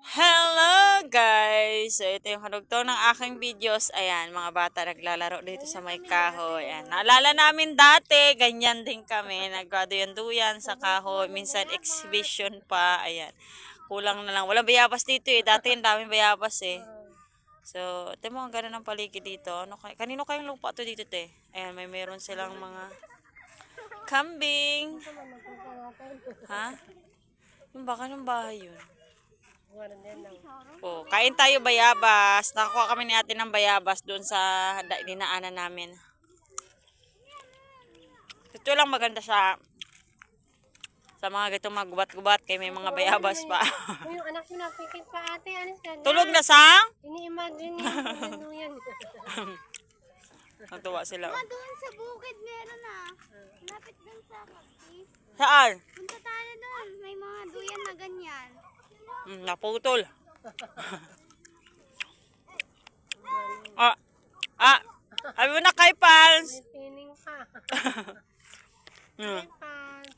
Hello guys! So ito yung hanugtong ng aking videos. Ayan, mga bata naglalaro dito sa may kahoy. Ayan, naalala namin dati, ganyan din kami. Nagduyan-duyan sa kahoy. Minsan exhibition pa. Ayan, kulang na lang. Walang bayabas dito eh. Dati ang daming bayabas eh. So, ito mo ang ganda ng paligid dito. Kanino kayong lupa to dito te? Ayan, meron silang mga kambing. Ha? Yung baka ng bahay yun. Oh, kain tayo bayabas. Nakakuha kami ni ate ng bayabas doon sa dinaanan namin. Ito lang maganda sa mga gatong maggubat-gubat kay may mga bayabas pa. Yung anak mo napikit pa ate, alis ka na. Tulog na sang? Ini-imagine niya ano yan. Natuwa sila. Doon sa bukid meron na. Lapit doon sa kapis. Saan? Punta tayo doon. May mga duyan na ganyan. Naputol. ah, Abi mo na kay Pals. May pining pa. Hmm. Pag.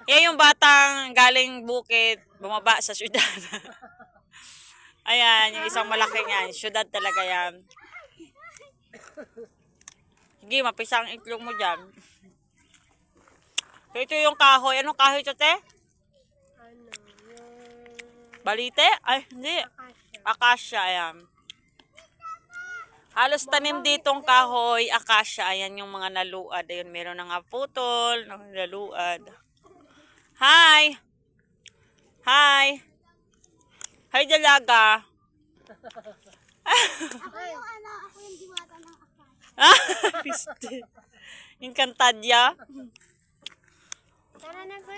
Yan yung batang galing bukid, bumaba sa syudad. Ayan, yung isang malaki yan. Syudad talaga yan. Sige, mapisa ang itlog mo dyan. So, ito yung kahoy. Anong kahoy ito, te? Ano, yung Balite? Ay, hindi. akasya. Akasya, ayan. Halos tanim ditong kahoy, akasya. Ayan yung mga naluad. Ayun, meron na nga putol, naluad. Hi! Hi! Hi, dalaga! Ako yung ano, ako yung diwata ng akal. Piste. Yung kantadya. Tara na ba?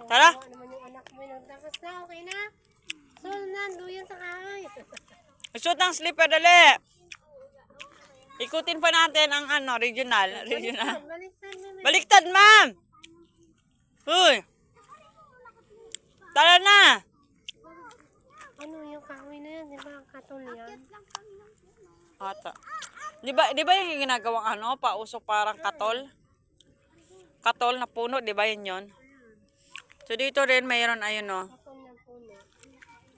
Tara. Naman yung anak mo yun. Tapos na, okay na? Sol na, duyan sa kahoy. Isuot ng slipper, dali. Ikutin pa natin ang regional. Baliktad, Baliktad, ma'am! Uy! Tara na! Ano yung kahoy na yan? Di ba ang katol yan? Ata. Di ba yung ginagawang pausok parang katol? Katol na puno, di ba yun? So dito rin mayroon ayun Katol na puno.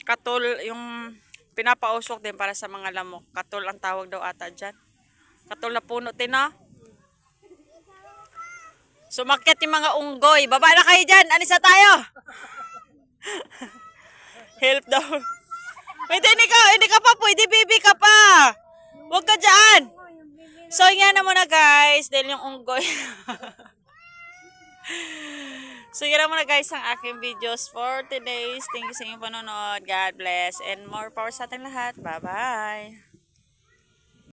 katol yung pinapausok din para sa mga lamok. Katol ang tawag daw ata dyan. Katol na puno din Sumakyat yung mga unggoy. Baba na kayo dyan. Alis na tayo. Help daw. Wait, hindi ka pa pwede, baby ka pa. Huwag ka dyan. So, nga na muna guys. Dahil yung unggoy. So, yun na muna guys ang aking videos for today. Thank you sa inyong panonood. God bless. And more power sa ating lahat. Bye-bye.